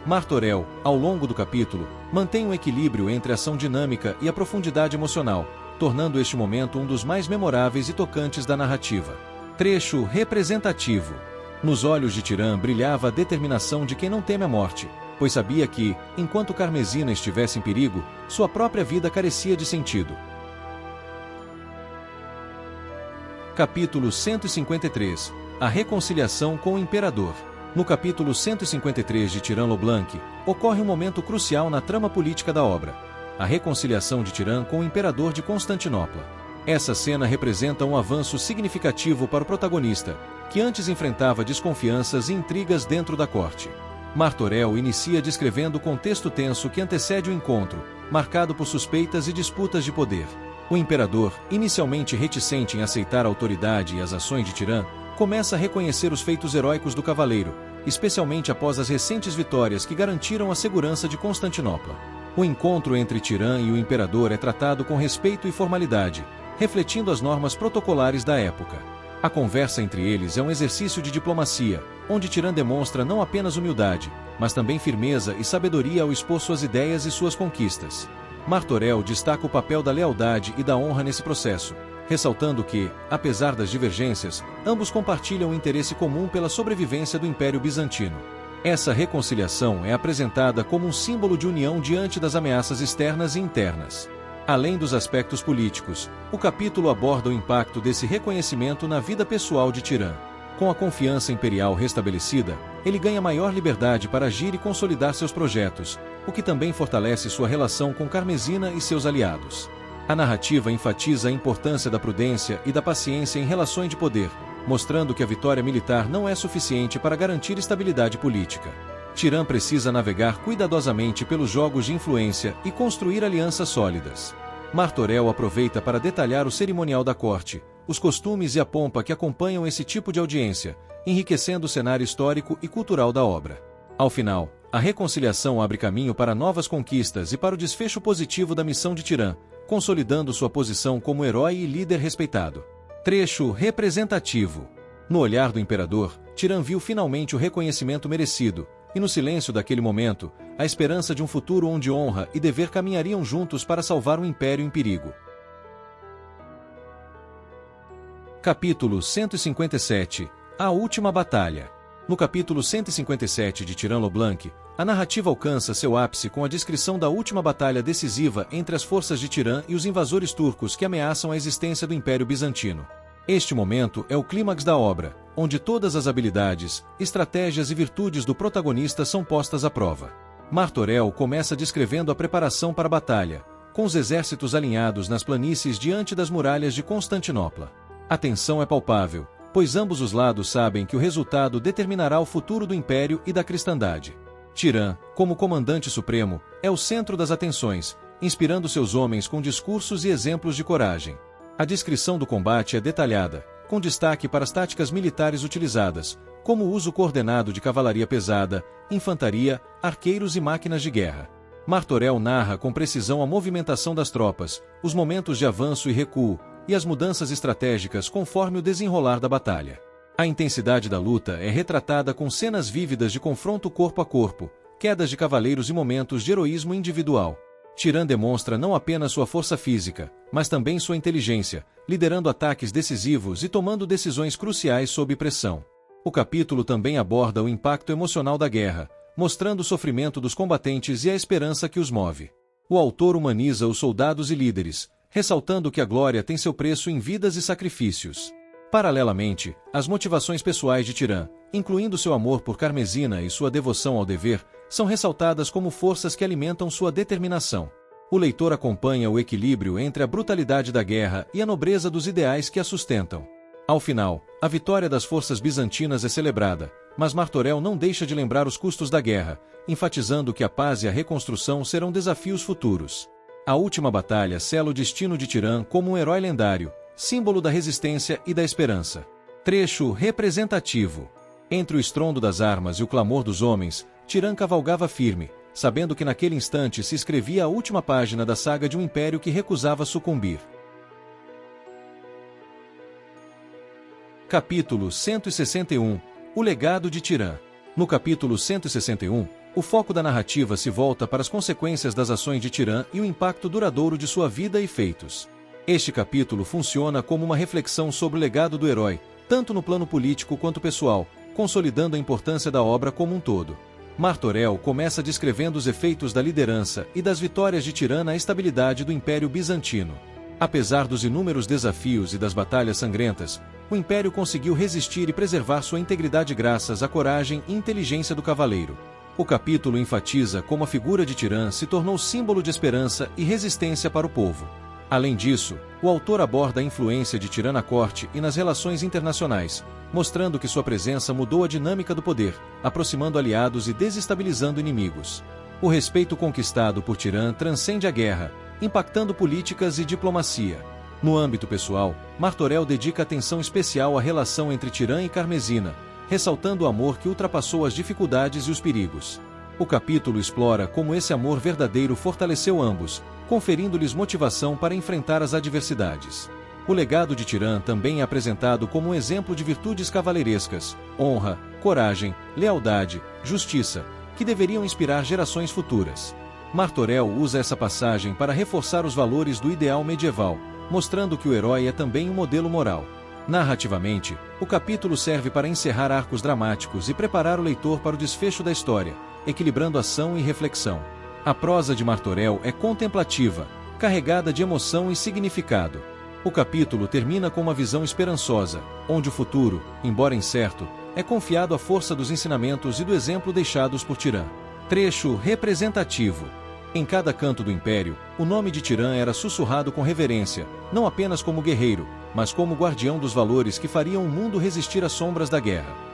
Martorell, ao longo do capítulo, mantém um equilíbrio entre a ação dinâmica e a profundidade emocional, tornando este momento um dos mais memoráveis e tocantes da narrativa. Trecho representativo. Nos olhos de Tirã brilhava a determinação de quem não teme a morte, pois sabia que, enquanto Carmesina estivesse em perigo, sua própria vida carecia de sentido. Capítulo 153. A reconciliação com o Imperador. No capítulo 153 de Tirã Leblanc, ocorre um momento crucial na trama política da obra: a reconciliação de Tirã com o Imperador de Constantinopla. Essa cena representa um avanço significativo para o protagonista, que antes enfrentava desconfianças e intrigas dentro da corte. Martorell inicia descrevendo o contexto tenso que antecede o encontro, marcado por suspeitas e disputas de poder. O imperador, inicialmente reticente em aceitar a autoridade e as ações de Tirã, começa a reconhecer os feitos heróicos do cavaleiro, especialmente após as recentes vitórias que garantiram a segurança de Constantinopla. O encontro entre Tirã e o imperador é tratado com respeito e formalidade, refletindo as normas protocolares da época. A conversa entre eles é um exercício de diplomacia, onde Tirã demonstra não apenas humildade, mas também firmeza e sabedoria ao expor suas ideias e suas conquistas. Martorell destaca o papel da lealdade e da honra nesse processo, ressaltando que, apesar das divergências, ambos compartilham o interesse comum pela sobrevivência do Império Bizantino. Essa reconciliação é apresentada como um símbolo de união diante das ameaças externas e internas. Além dos aspectos políticos, o capítulo aborda o impacto desse reconhecimento na vida pessoal de Tirã. Com a confiança imperial restabelecida, ele ganha maior liberdade para agir e consolidar seus projetos, o que também fortalece sua relação com Carmesina e seus aliados. A narrativa enfatiza a importância da prudência e da paciência em relações de poder, mostrando que a vitória militar não é suficiente para garantir estabilidade política. Tirã precisa navegar cuidadosamente pelos jogos de influência e construir alianças sólidas. Martorell aproveita para detalhar o cerimonial da corte, os costumes e a pompa que acompanham esse tipo de audiência, enriquecendo o cenário histórico e cultural da obra. Ao final, a reconciliação abre caminho para novas conquistas e para o desfecho positivo da missão de Tirã, consolidando sua posição como herói e líder respeitado. Trecho representativo. No olhar do imperador, Tirã viu finalmente o reconhecimento merecido, e no silêncio daquele momento, a esperança de um futuro onde honra e dever caminhariam juntos para salvar um império em perigo. Capítulo 157. A última batalha. No capítulo 157 de Tirã Leblanc, a narrativa alcança seu ápice com a descrição da última batalha decisiva entre as forças de Tirã e os invasores turcos que ameaçam a existência do Império Bizantino. Este momento é o clímax da obra, onde todas as habilidades, estratégias e virtudes do protagonista são postas à prova. Martorell começa descrevendo a preparação para a batalha, com os exércitos alinhados nas planícies diante das muralhas de Constantinopla. A tensão é palpável, pois ambos os lados sabem que o resultado determinará o futuro do Império e da cristandade. Tirã, como comandante supremo, é o centro das atenções, inspirando seus homens com discursos e exemplos de coragem. A descrição do combate é detalhada, com destaque para as táticas militares utilizadas, como o uso coordenado de cavalaria pesada, infantaria, arqueiros e máquinas de guerra. Martorell narra com precisão a movimentação das tropas, os momentos de avanço e recuo, e as mudanças estratégicas conforme o desenrolar da batalha. A intensidade da luta é retratada com cenas vívidas de confronto corpo a corpo, quedas de cavaleiros e momentos de heroísmo individual. Tirã demonstra não apenas sua força física, mas também sua inteligência, liderando ataques decisivos e tomando decisões cruciais sob pressão. O capítulo também aborda o impacto emocional da guerra, mostrando o sofrimento dos combatentes e a esperança que os move. O autor humaniza os soldados e líderes, ressaltando que a glória tem seu preço em vidas e sacrifícios. Paralelamente, as motivações pessoais de Tirã, incluindo seu amor por Carmesina e sua devoção ao dever, são ressaltadas como forças que alimentam sua determinação. O leitor acompanha o equilíbrio entre a brutalidade da guerra e a nobreza dos ideais que a sustentam. Ao final, a vitória das forças bizantinas é celebrada, mas Martorell não deixa de lembrar os custos da guerra, enfatizando que a paz e a reconstrução serão desafios futuros. A última batalha sela o destino de Tirã como um herói lendário, símbolo da resistência e da esperança. Trecho representativo. Entre o estrondo das armas e o clamor dos homens, Tirã cavalgava firme, sabendo que naquele instante se escrevia a última página da saga de um império que recusava sucumbir. Capítulo 161 – O legado de Tirã. No capítulo 161, o foco da narrativa se volta para as consequências das ações de Tirã e o impacto duradouro de sua vida e feitos. Este capítulo funciona como uma reflexão sobre o legado do herói, tanto no plano político quanto pessoal, consolidando a importância da obra como um todo. Martorell começa descrevendo os efeitos da liderança e das vitórias de Tirã na estabilidade do Império Bizantino. Apesar dos inúmeros desafios e das batalhas sangrentas, o Império conseguiu resistir e preservar sua integridade graças à coragem e inteligência do cavaleiro. O capítulo enfatiza como a figura de Tirã se tornou símbolo de esperança e resistência para o povo. Além disso, o autor aborda a influência de Tirã na corte e nas relações internacionais, mostrando que sua presença mudou a dinâmica do poder, aproximando aliados e desestabilizando inimigos. O respeito conquistado por Tirã transcende a guerra, impactando políticas e diplomacia. No âmbito pessoal, Martorell dedica atenção especial à relação entre Tirã e Carmesina, ressaltando o amor que ultrapassou as dificuldades e os perigos. O capítulo explora como esse amor verdadeiro fortaleceu ambos, conferindo-lhes motivação para enfrentar as adversidades. O legado de Tirã também é apresentado como um exemplo de virtudes cavaleirescas, honra, coragem, lealdade, justiça, que deveriam inspirar gerações futuras. Martorell usa essa passagem para reforçar os valores do ideal medieval, mostrando que o herói é também um modelo moral. Narrativamente, o capítulo serve para encerrar arcos dramáticos e preparar o leitor para o desfecho da história, equilibrando ação e reflexão. A prosa de Martorell é contemplativa, carregada de emoção e significado. O capítulo termina com uma visão esperançosa, onde o futuro, embora incerto, é confiado à força dos ensinamentos e do exemplo deixados por Tirã. Trecho representativo. Em cada canto do Império, o nome de Tirã era sussurrado com reverência, não apenas como guerreiro, mas como guardião dos valores que fariam o mundo resistir às sombras da guerra.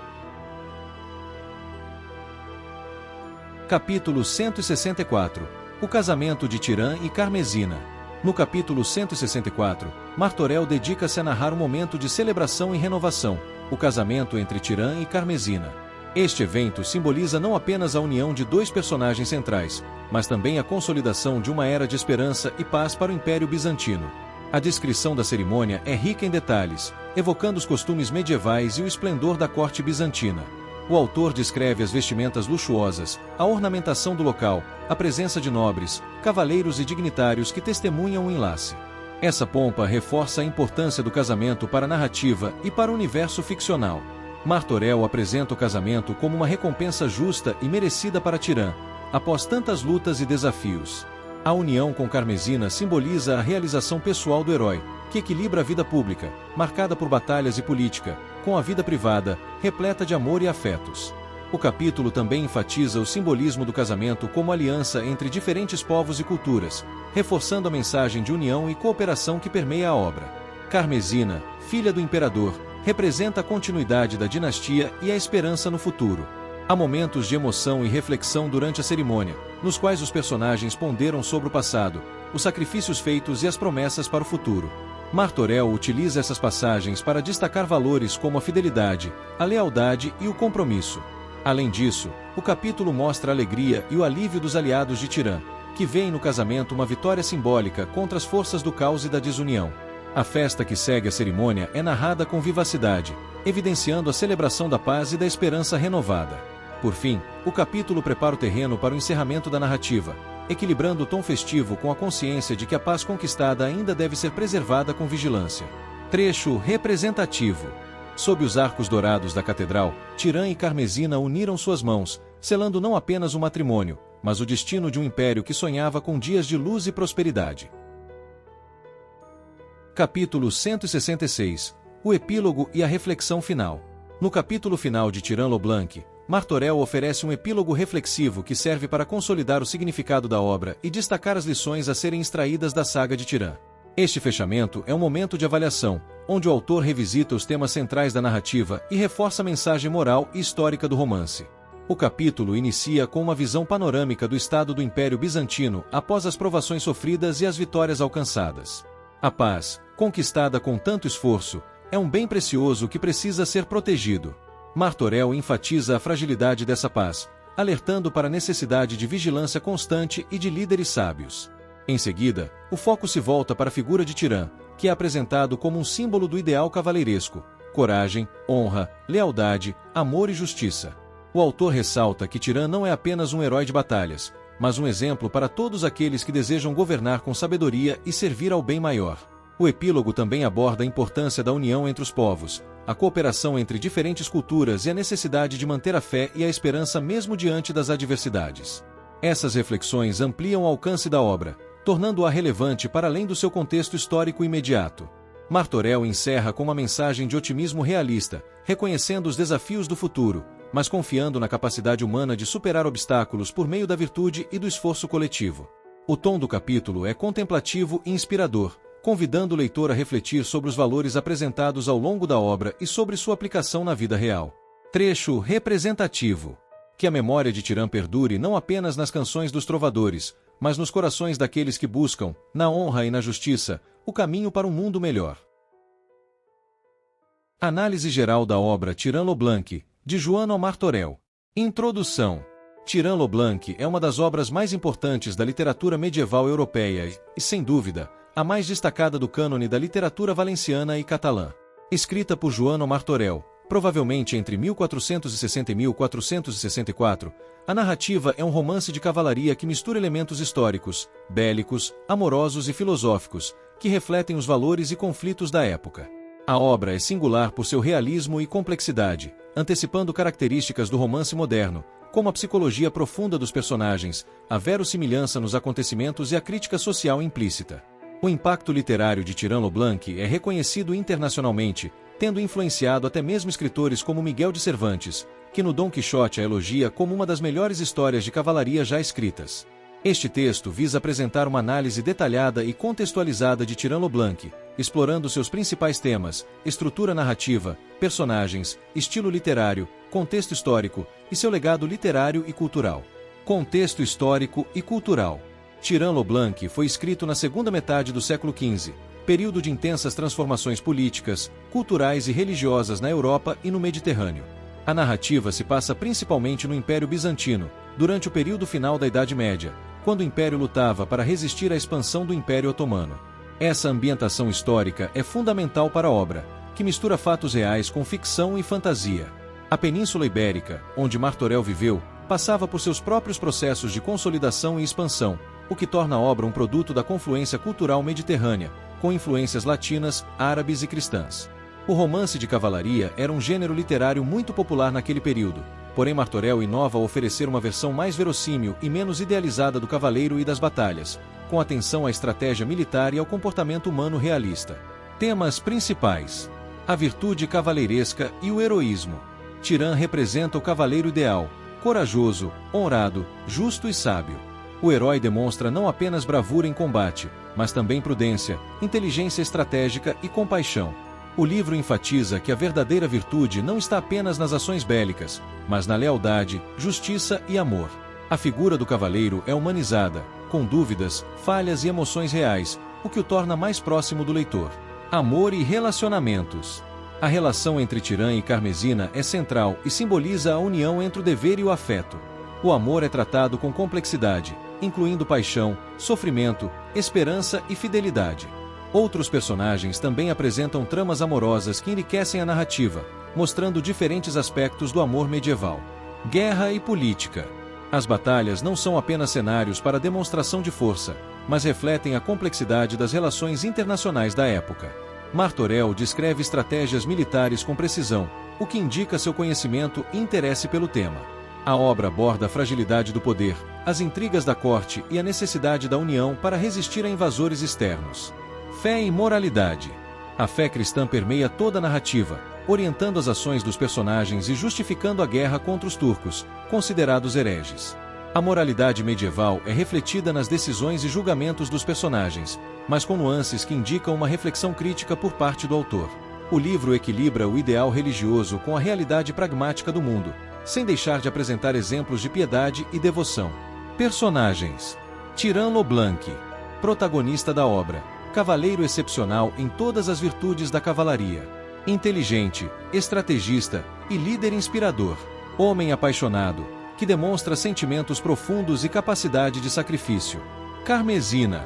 Capítulo 164 – O casamento de Tirã e Carmesina. No capítulo 164, Martorell dedica-se a narrar um momento de celebração e renovação, o casamento entre Tirã e Carmesina. Este evento simboliza não apenas a união de dois personagens centrais, mas também a consolidação de uma era de esperança e paz para o Império Bizantino. A descrição da cerimônia é rica em detalhes, evocando os costumes medievais e o esplendor da corte bizantina. O autor descreve as vestimentas luxuosas, a ornamentação do local, a presença de nobres, cavaleiros e dignitários que testemunham o enlace. Essa pompa reforça a importância do casamento para a narrativa e para o universo ficcional. Martorell apresenta o casamento como uma recompensa justa e merecida para Tirã, após tantas lutas e desafios. A união com Carmesina simboliza a realização pessoal do herói, que equilibra a vida pública, marcada por batalhas e política, com a vida privada, repleta de amor e afetos. O capítulo também enfatiza o simbolismo do casamento como aliança entre diferentes povos e culturas, reforçando a mensagem de união e cooperação que permeia a obra. Carmesina, filha do imperador, representa a continuidade da dinastia e a esperança no futuro. Há momentos de emoção e reflexão durante a cerimônia, nos quais os personagens ponderam sobre o passado, os sacrifícios feitos e as promessas para o futuro. Martorell utiliza essas passagens para destacar valores como a fidelidade, a lealdade e o compromisso. Além disso, o capítulo mostra a alegria e o alívio dos aliados de Tirã, que veem no casamento uma vitória simbólica contra as forças do caos e da desunião. A festa que segue a cerimônia é narrada com vivacidade, evidenciando a celebração da paz e da esperança renovada. Por fim, o capítulo prepara o terreno para o encerramento da narrativa, equilibrando o tom festivo com a consciência de que a paz conquistada ainda deve ser preservada com vigilância. Trecho representativo. Sob os arcos dourados da catedral, Tirã e Carmesina uniram suas mãos, selando não apenas o matrimônio, mas o destino de um império que sonhava com dias de luz e prosperidade. Capítulo 166 – O epílogo e a reflexão final. No capítulo final de Tirã Leblanc, Martorell oferece um epílogo reflexivo que serve para consolidar o significado da obra e destacar as lições a serem extraídas da saga de Tirã. Este fechamento é um momento de avaliação, onde o autor revisita os temas centrais da narrativa e reforça a mensagem moral e histórica do romance. O capítulo inicia com uma visão panorâmica do estado do Império Bizantino após as provações sofridas e as vitórias alcançadas. A paz, conquistada com tanto esforço, é um bem precioso que precisa ser protegido. Martorell enfatiza a fragilidade dessa paz, alertando para a necessidade de vigilância constante e de líderes sábios. Em seguida, o foco se volta para a figura de Tirã, que é apresentado como um símbolo do ideal cavaleiresco: coragem, honra, lealdade, amor e justiça. O autor ressalta que Tirã não é apenas um herói de batalhas, mas um exemplo para todos aqueles que desejam governar com sabedoria e servir ao bem maior. O epílogo também aborda a importância da união entre os povos, a cooperação entre diferentes culturas e a necessidade de manter a fé e a esperança mesmo diante das adversidades. Essas reflexões ampliam o alcance da obra, tornando-a relevante para além do seu contexto histórico imediato. Martorell encerra com uma mensagem de otimismo realista, reconhecendo os desafios do futuro, mas confiando na capacidade humana de superar obstáculos por meio da virtude e do esforço coletivo. O tom do capítulo é contemplativo e inspirador, convidando o leitor a refletir sobre os valores apresentados ao longo da obra e sobre sua aplicação na vida real. Trecho representativo. Que a memória de Tirã perdure não apenas nas canções dos trovadores, mas nos corações daqueles que buscam, na honra e na justiça, o caminho para um mundo melhor. Análise geral da obra Tirã lo Blanc, de Joan Martorell. Introdução. Tirã lo Blanc é uma das obras mais importantes da literatura medieval europeia e, sem dúvida, a mais destacada do cânone da literatura valenciana e catalã. Escrita por Joan Martorell, provavelmente entre 1460 e 1464, a narrativa é um romance de cavalaria que mistura elementos históricos, bélicos, amorosos e filosóficos, que refletem os valores e conflitos da época. A obra é singular por seu realismo e complexidade, antecipando características do romance moderno, como a psicologia profunda dos personagens, a verossimilhança nos acontecimentos e a crítica social implícita. O impacto literário de Tirã lo Blanc é reconhecido internacionalmente, tendo influenciado até mesmo escritores como Miguel de Cervantes, que no Dom Quixote a elogia como uma das melhores histórias de cavalaria já escritas. Este texto visa apresentar uma análise detalhada e contextualizada de Tirã lo Blanc, explorando seus principais temas, estrutura narrativa, personagens, estilo literário, contexto histórico e seu legado literário e cultural. Contexto histórico e cultural. Tirã lo Blanc foi escrito na segunda metade do século XV, período de intensas transformações políticas, culturais e religiosas na Europa e no Mediterrâneo. A narrativa se passa principalmente no Império Bizantino, durante o período final da Idade Média, quando o Império lutava para resistir à expansão do Império Otomano. Essa ambientação histórica é fundamental para a obra, que mistura fatos reais com ficção e fantasia. A Península Ibérica, onde Martorell viveu, passava por seus próprios processos de consolidação e expansão, o que torna a obra um produto da confluência cultural mediterrânea, com influências latinas, árabes e cristãs. O romance de cavalaria era um gênero literário muito popular naquele período, porém Martorell inova ao oferecer uma versão mais verossímil e menos idealizada do cavaleiro e das batalhas, com atenção à estratégia militar e ao comportamento humano realista. Temas principais: a virtude cavaleiresca e o heroísmo. Tirã representa o cavaleiro ideal, corajoso, honrado, justo e sábio. O herói demonstra não apenas bravura em combate, mas também prudência, inteligência estratégica e compaixão. O livro enfatiza que a verdadeira virtude não está apenas nas ações bélicas, mas na lealdade, justiça e amor. A figura do cavaleiro é humanizada, com dúvidas, falhas e emoções reais, o que o torna mais próximo do leitor. Amor e relacionamentos. A relação entre Tirã e Carmesina é central e simboliza a união entre o dever e o afeto. O amor é tratado com complexidade, incluindo paixão, sofrimento, esperança e fidelidade. Outros personagens também apresentam tramas amorosas que enriquecem a narrativa, mostrando diferentes aspectos do amor medieval. Guerra e política. As batalhas não são apenas cenários para demonstração de força, mas refletem a complexidade das relações internacionais da época. Martorell descreve estratégias militares com precisão, o que indica seu conhecimento e interesse pelo tema. A obra aborda a fragilidade do poder, as intrigas da corte e a necessidade da união para resistir a invasores externos. Fé e moralidade. A fé cristã permeia toda a narrativa, orientando as ações dos personagens e justificando a guerra contra os turcos, considerados hereges. A moralidade medieval é refletida nas decisões e julgamentos dos personagens, mas com nuances que indicam uma reflexão crítica por parte do autor. O livro equilibra o ideal religioso com a realidade pragmática do mundo, sem deixar de apresentar exemplos de piedade e devoção. Personagens. Tirã lo Blanc, protagonista da obra, cavaleiro excepcional em todas as virtudes da cavalaria. Inteligente, estrategista e líder inspirador. Homem apaixonado, que demonstra sentimentos profundos e capacidade de sacrifício. Carmesina,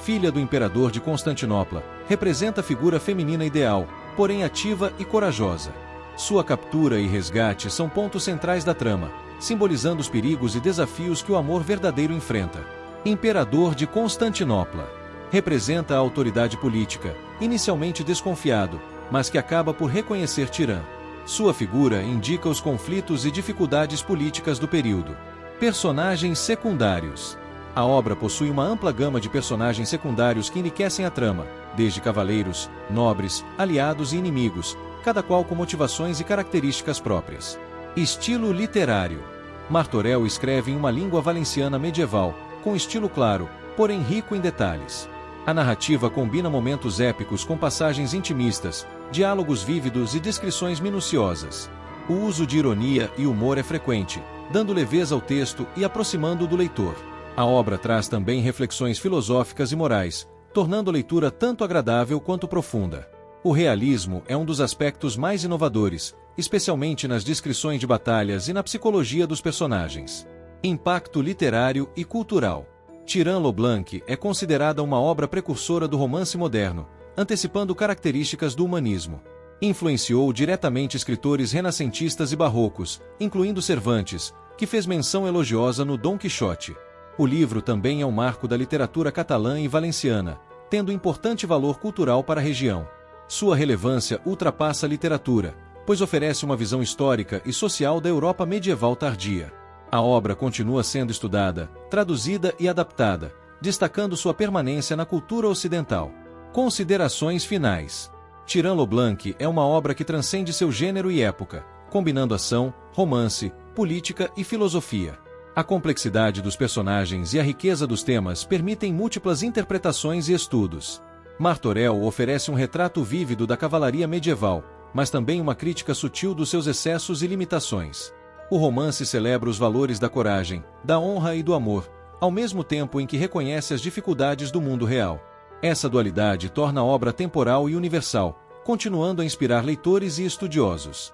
filha do imperador de Constantinopla, representa a figura feminina ideal, porém ativa e corajosa. Sua captura e resgate são pontos centrais da trama, simbolizando os perigos e desafios que o amor verdadeiro enfrenta. Imperador de Constantinopla representa a autoridade política, inicialmente desconfiado, mas que acaba por reconhecer Tirã. Sua figura indica os conflitos e dificuldades políticas do período. Personagens secundários. A obra possui uma ampla gama de personagens secundários que enriquecem a trama, desde cavaleiros, nobres, aliados e inimigos, cada qual com motivações e características próprias. Estilo literário. Martorell escreve em uma língua valenciana medieval, com estilo claro, porém rico em detalhes. A narrativa combina momentos épicos com passagens intimistas, diálogos vívidos e descrições minuciosas. O uso de ironia e humor é frequente, dando leveza ao texto e aproximando-o do leitor. A obra traz também reflexões filosóficas e morais, tornando a leitura tanto agradável quanto profunda. O realismo é um dos aspectos mais inovadores, especialmente nas descrições de batalhas e na psicologia dos personagens. Impacto literário e cultural. Tirã Leblanc é considerada uma obra precursora do romance moderno, antecipando características do humanismo. Influenciou diretamente escritores renascentistas e barrocos, incluindo Cervantes, que fez menção elogiosa no Dom Quixote. O livro também é um marco da literatura catalã e valenciana, tendo importante valor cultural para a região. Sua relevância ultrapassa a literatura, pois oferece uma visão histórica e social da Europa medieval tardia. A obra continua sendo estudada, traduzida e adaptada, destacando sua permanência na cultura ocidental. Considerações finais. Tirã Leblanc é uma obra que transcende seu gênero e época, combinando ação, romance, política e filosofia. A complexidade dos personagens e a riqueza dos temas permitem múltiplas interpretações e estudos. Martorell oferece um retrato vívido da cavalaria medieval, mas também uma crítica sutil dos seus excessos e limitações. O romance celebra os valores da coragem, da honra e do amor, ao mesmo tempo em que reconhece as dificuldades do mundo real. Essa dualidade torna a obra temporal e universal, continuando a inspirar leitores e estudiosos.